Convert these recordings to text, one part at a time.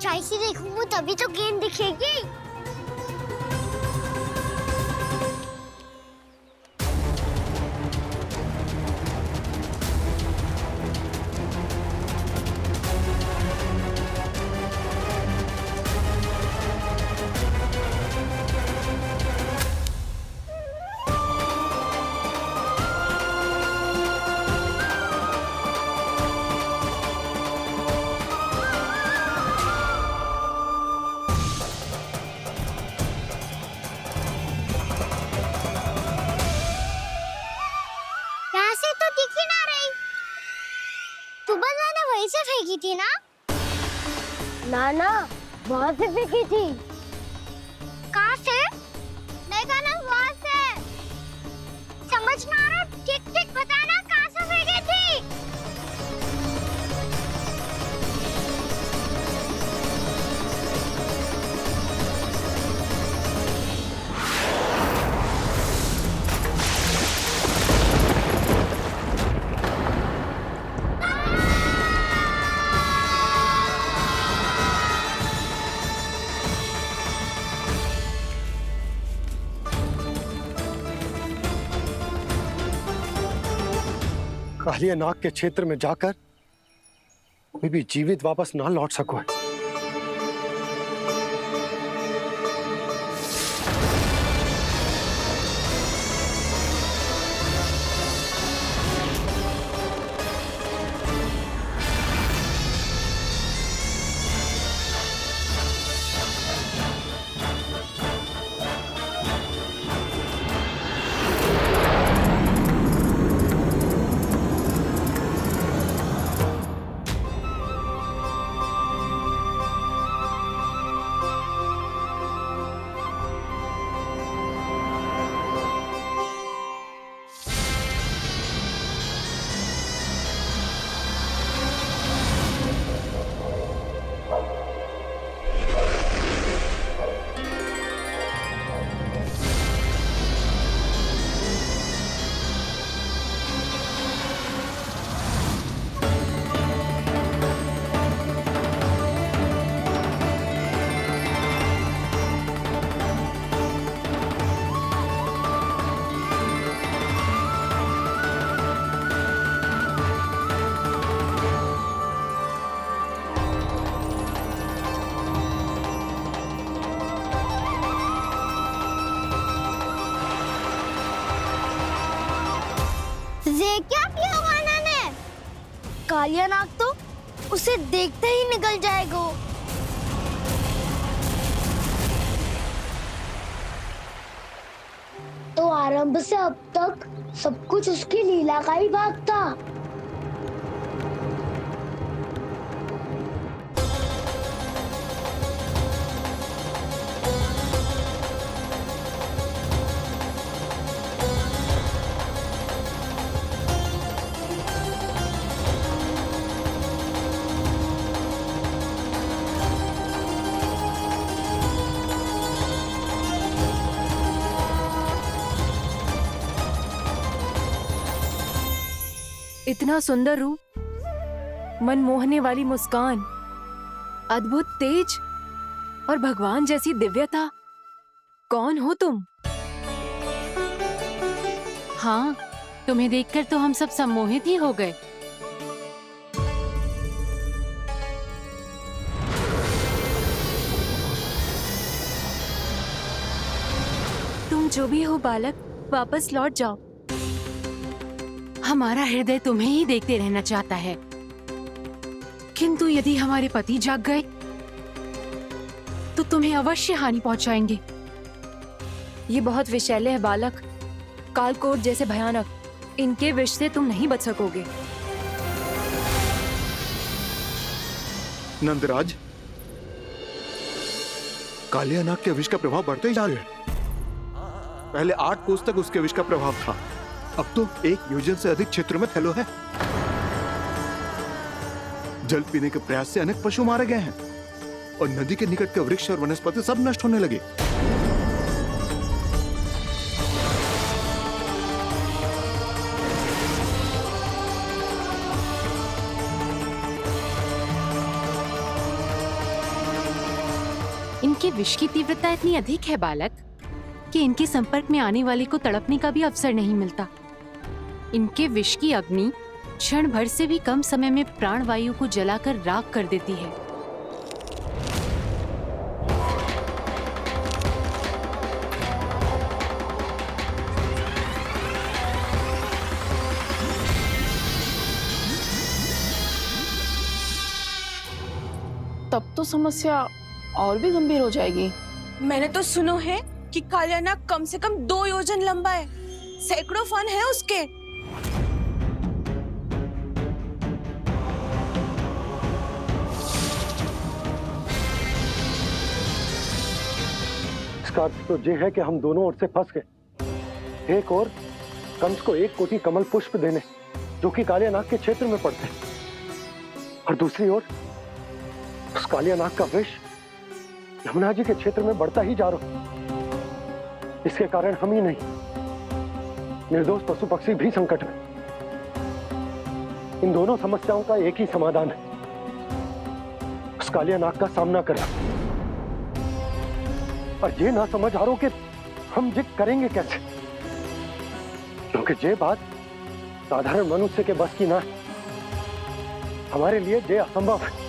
ऊंचाई से देखूंगा तभी तो गेंद दिखेगी। वहीं से फेंकी थी ना? ना वहाँ से फेंकी थी। कहाँ से? देखा ना वहाँ से। समझ ना आ रहा, ठीक ठीक बताना कहाँ से फेंकी थी? कालिया नाग के क्षेत्र में जाकर कोई भी जीवित वापस ना लौट सको है। क्या किया वाना ने? कालिया नाग तो उसे देखते ही निकल जाएगा। तो आरंभ से अब तक सब कुछ उसकी लीला का ही भाग था। इतना सुंदर रूप, मनमोहने वाली मुस्कान, अद्भुत तेज और भगवान जैसी दिव्यता। कौन हो तुम? हाँ, तुम्हें देखकर तो हम सब सम्मोहित ही हो गए। तुम जो भी हो बालक, वापस लौट जाओ। हमारा हृदय तुम्हें ही देखते रहना चाहता है, किंतु यदि हमारे पति जाग गए तो तुम्हें अवश्य हानि पहुंचाएंगे। ये बहुत विषैले है बालक, कालकोट जैसे भयानक। इनके विष से तुम नहीं बच सकोगे। नंदराज, कालिया नाग के विष का प्रभाव बढ़ते ही जा रहा है। पहले 8 कोस तक उसके विष का प्रभाव था, अब तो 1 योजन से अधिक क्षेत्र में फैलो है। जल पीने के प्रयास से अनेक पशु मारे गए हैं और नदी के निकट के वृक्ष और वनस्पति सब नष्ट होने लगे। इनके विष की तीव्रता इतनी अधिक है बालक कि इनके संपर्क में आने वाले को तड़पने का भी अवसर नहीं मिलता। इनके विष की अग्नि क्षण भर से भी कम समय में प्राण वायु को जलाकर राख कर देती है। तब तो समस्या और भी गंभीर हो जाएगी। मैंने तो सुनो है कि कालिया नाग कम से कम 2 योजन लंबा है, सैकड़ों फन है उसके। इसका अर्थ तो ये है कि हम दोनों ओर से फंस गए। एक और कंस को 1 कोटि कमल पुष्प देने जो कि कालिया नाग के क्षेत्र में पड़ते हैं, और दूसरी ओर उस कालिया नाग का विष यमुना जी के क्षेत्र में बढ़ता ही जा रहा। इसके कारण हम ही नहीं, निर्दोष पशु पक्षी भी संकट में। इन दोनों समस्याओं का एक ही समाधान है, उस कालिया नाग का सामना करना। और ये ना समझ आ रहा कि हम ये करेंगे कैसे, क्योंकि ये बात साधारण मनुष्य के बस की ना है। हमारे लिए ये असंभव है।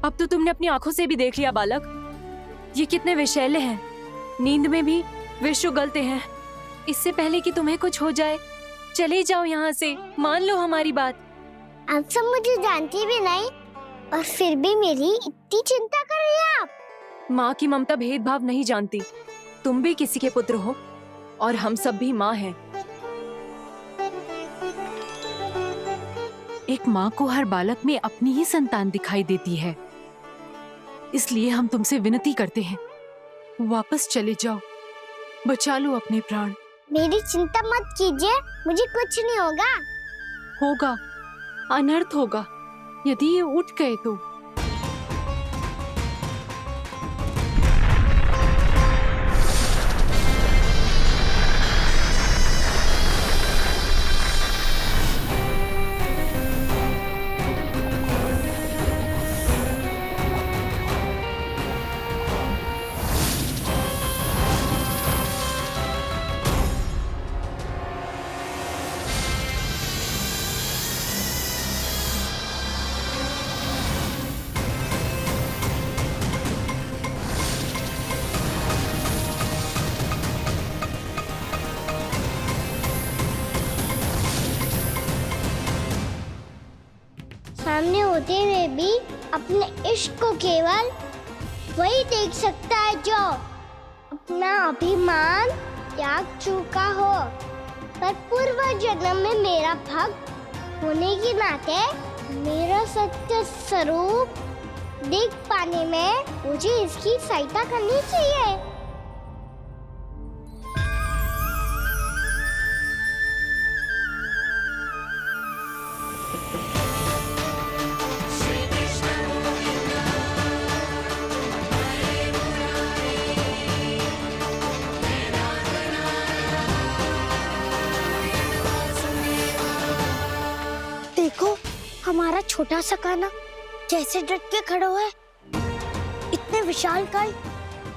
अब तो तुमने अपनी आंखों से भी देख लिया बालक, ये कितने विषैले हैं। नींद में भी विष उगलते हैं। इससे पहले कि तुम्हें कुछ हो जाए, चले जाओ यहाँ से, मान लो हमारी बात। आप सब मुझे जानती भी नहीं और फिर भी मेरी इतनी चिंता कर रही हैं आप। माँ की ममता भेदभाव नहीं जानती। तुम भी किसी के पुत्र हो और हम सब भी माँ हैं। एक माँ को हर बालक में अपनी ही संतान दिखाई देती है, इसलिए हम तुमसे विनती करते हैं, वापस चले जाओ, बचा लो अपने प्राण। मेरी चिंता मत कीजिए, मुझे कुछ नहीं होगा। होगा, अनर्थ होगा यदि ये उठ गए तो। सामने होते हुए भी अपने इश्क को केवल वही देख सकता है जो अपना अभिमान त्याग चुका हो। पर पूर्व जन्म में मेरा भक्त होने के नाते मेरा सत्य स्वरूप देख पाने में मुझे इसकी सहायता करनी चाहिए। देखो हमारा छोटा सा कान्हा कैसे डट के खड़ा हुआ है, इतने विशालकाय,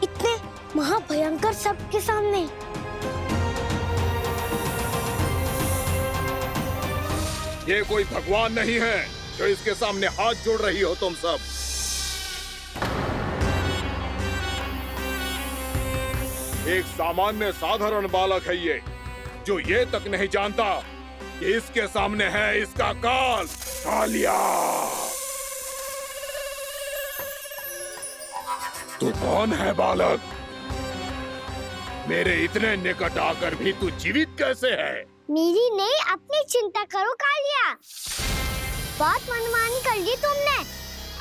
इतने महाभयंकर सबके सामने। ये कोई भगवान नहीं है जो इसके सामने हाथ जोड़ रही हो तुम सब। एक सामान्य साधारण बालक है ये, जो ये तक नहीं जानता कि इसके सामने है इसका काल, कालिया। तू कौन है बालक? मेरे इतने निकट आकर भी तू जीवित कैसे है? मेरी नहीं, अपनी चिंता करो कालिया। बहुत मनमानी कर ली तुमने।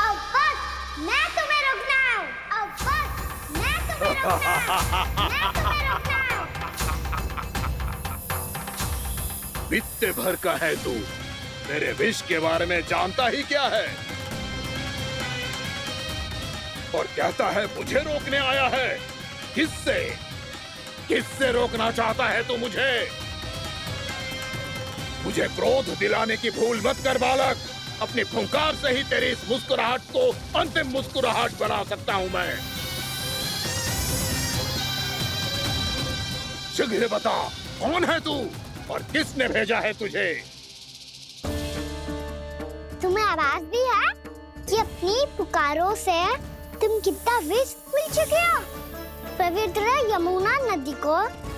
अब बस मैं तुम्हें रोकना हूँ। अब बस मैं तुम्हें रोकना हूँ। मैं तुम्हें रोकना हूँ। बित्ते भर का है तू, मेरे विष के बारे में जानता ही क्या है? और कहता है मुझे रोकने आया है। किससे किससे रोकना चाहता है तू मुझे? मुझे क्रोध दिलाने की भूल मत कर बालक। अपनी फुंकार से ही तेरी इस मुस्कुराहट को अंतिम मुस्कुराहट बना सकता हूं मैं। शीघ्र बता, कौन है तू और किसने भेजा है तुझे? तुम्हें आवाज भी है कि अपनी पुकारों से तुम कितना विष भूल चुके हो। पवित्र यमुना नदी को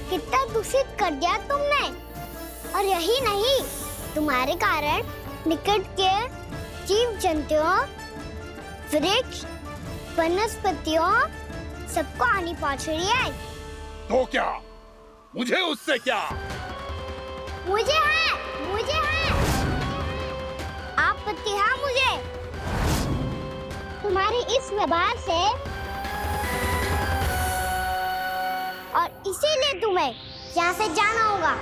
कितना दूषित कर दिया तुमने। और यही नहीं, तुम्हारे कारण निकट के जीव जंतुओं, वृक्ष, वनस्पतियों सबको हानि पहुंच रही है। तो क्या मुझे उससे क्या? मुझे है आपत्ति है मुझे तुम्हारी इस व्यवहार से, और इसीलिए तुम्हें यहाँ से जाना होगा।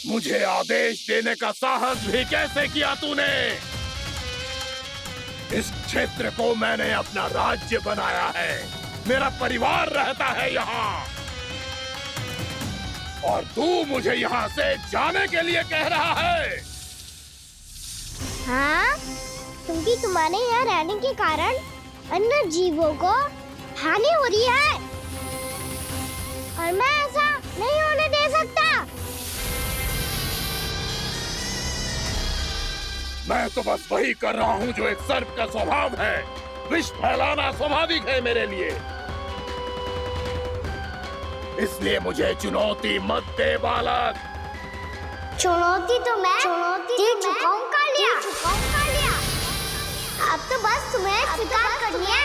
मुझे आदेश देने का साहस भी कैसे किया तूने? इस क्षेत्र को मैंने अपना राज्य बनाया है। मेरा परिवार रहता है यहाँ, और तू मुझे यहाँ से जाने के लिए कह रहा है? हाँ, क्योंकि तुम्हारे यहाँ रहने के कारण अन्य जीवों को हानि हो रही है, और मैं ऐसा नहीं होने दे सकता। मैं तो बस वही कर रहा हूँ जो एक सर्प का स्वभाव है। विष फैलाना स्वाभाविक है मेरे लिए। इसलिए मुझे चुनौती मत दे बालक। चुनौती तो मैं दे चुका हूँ कालिया। अब तो बस तुम्हें स्वीकार करनी है।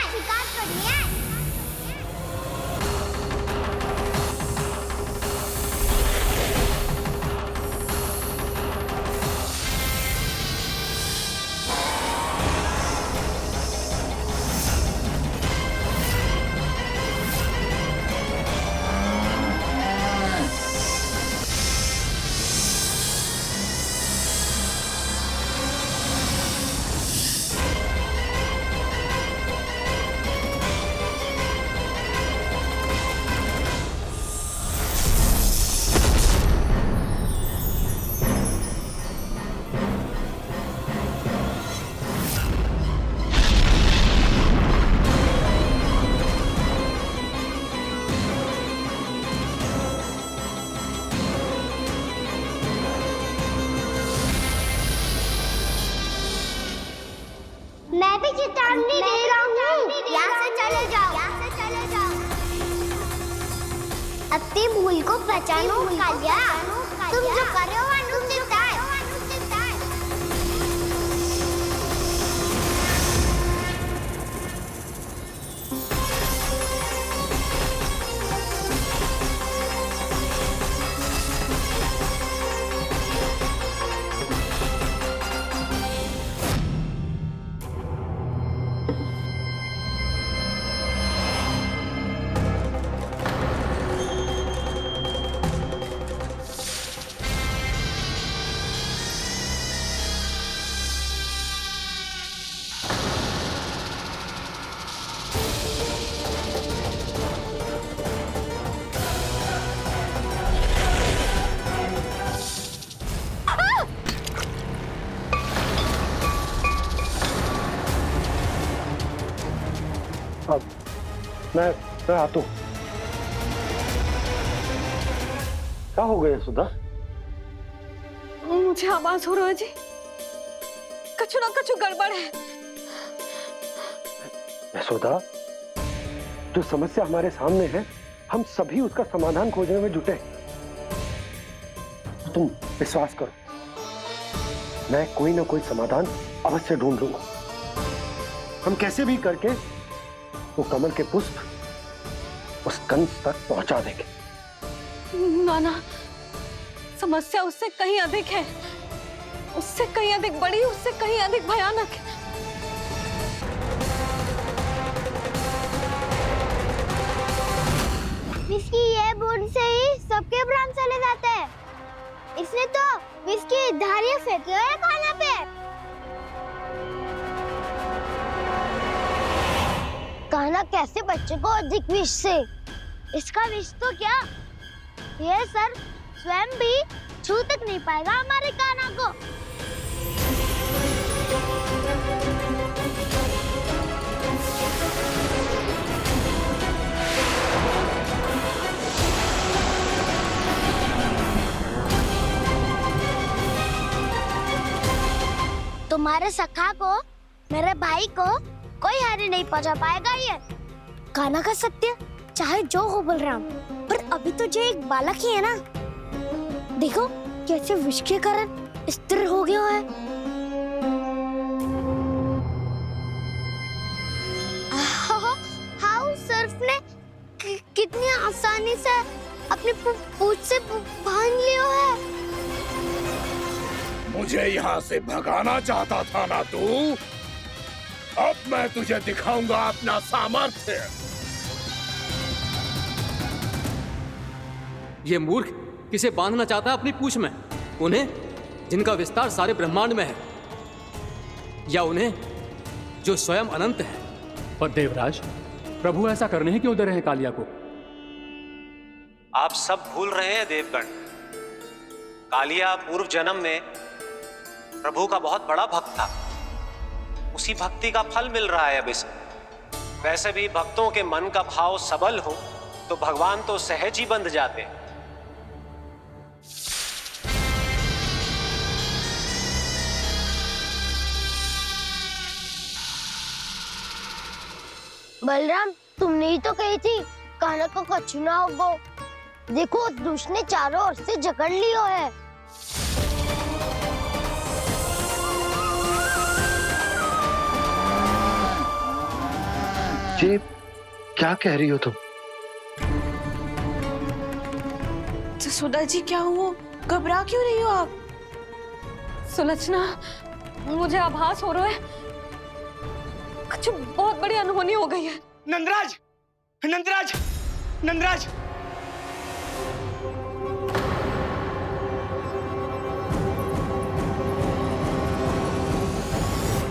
मैं भी चेतावनी दे रहा हूँ, यहाँ से चले जाओ। अपनी भूल को पहचानो कालिया। तुम जो कर रहे हो वो अनुचित है। मैं आता हूं। क्या हो गया सुधा? मुझे आवाज हो रहा है जी, कछु ना कछु गड़बड़ है। यशोदा, जो समस्या हमारे सामने है, हम सभी उसका समाधान खोजने में जुटे। तुम विश्वास करो, मैं कोई ना कोई समाधान अवश्य ढूंढ लूंगा। हम कैसे भी करके वो कमल के पुष्प उस कंस तक पहुंचा देंगे। नाना, समस्या उससे कहीं अधिक है, उससे कहीं अधिक बड़ी, उससे कहीं अधिक भयानक है। विस्की ये बूंद से ही सबके प्राण चले जाते हैं। इसने तो विस्की धारियां फेंकी है खाना पे। कान्हा कैसे बच्चे को अधिक विष से? इसका विष तो क्या, ये सर स्वयं भी छू तक नहीं पाएगा हमारे कान्हा को। तुम्हारे सखा को, मेरे भाई को कोई हानि नहीं पहुंचा पाएगा। ये कान्हा का सत्य चाहे जो हो बलराम, पर अभी तो जो एक बालक ही है ना। देखो कैसे विष के कारण स्थिर हो गया है। हाउ सर्फ ने कितनी आसानी से अपनी पूंछ से बांध लिया है। मुझे यहाँ से भगाना चाहता था ना तू? अब मैं तुझे दिखाऊंगा अपना सामर्थ्य। ये मूर्ख किसे बांधना चाहता है अपनी पूंछ में? उन्हें जिनका विस्तार सारे ब्रह्मांड में है, या उन्हें जो स्वयं अनंत है? पर देवराज, प्रभु ऐसा करने ही क्यों दे रहे हैं कालिया को? आप सब भूल रहे हैं देवगण। कालिया पूर्व जन्म में प्रभु का बहुत बड़ा भक्त था। उसी भक्ति का फल मिल रहा है अब इसे। वैसे भी भक्तों के मन का भाव सबल हो तो भगवान तो सहज ही बंध जाते हैं। बलराम, तुमने ही तो कही थी कान्हा को कछु ना होगो। देखो उस दुष्ट ने चारों ओर से जकड़ लियो है। ये क्या कह रही हो तुम? सुधा जी, क्या हुआ? घबरा क्यों रही हो आप? सुलक्षणा, मुझे आभास हो रहा है कुछ बहुत बड़ी अनहोनी हो गई है। नंदराज, नंदराज, नंदराज!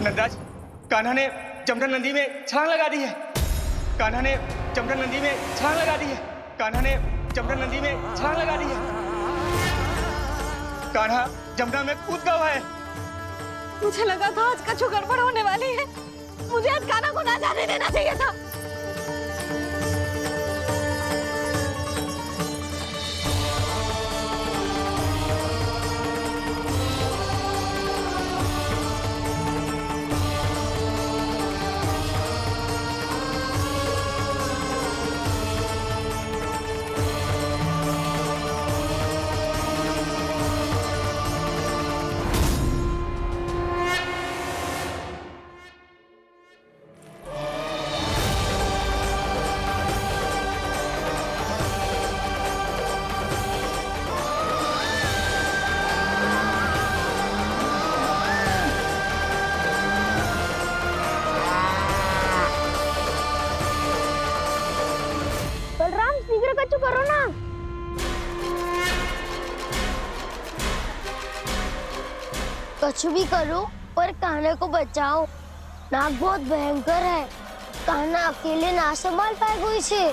नंदराज, कान्हा ने जमदग्नि नदी में छलांग लगा दी है। कान्हा ने जमदग्नि नदी में छलांग लगा दी है। कान्हा ने जमदग्नि नदी में छलांग लगा दी है। कान्हा जमुना में कूद गया है। मुझे लगा था आज कछु गड़बड़ होने वाली है। मुझे आज कान्हा को ना जाने देना चाहिए था। कछु करो ना। कछु भी करो पर कान्हा को बचाओ। नाग बहुत भयंकर है। कान्हा अकेले ना संभाल पाएगा इसे।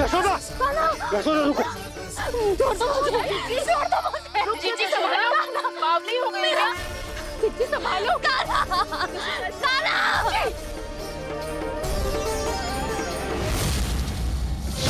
यशोदा, यशोदा रुको। छोड़ दो मुझे, छोड़ दो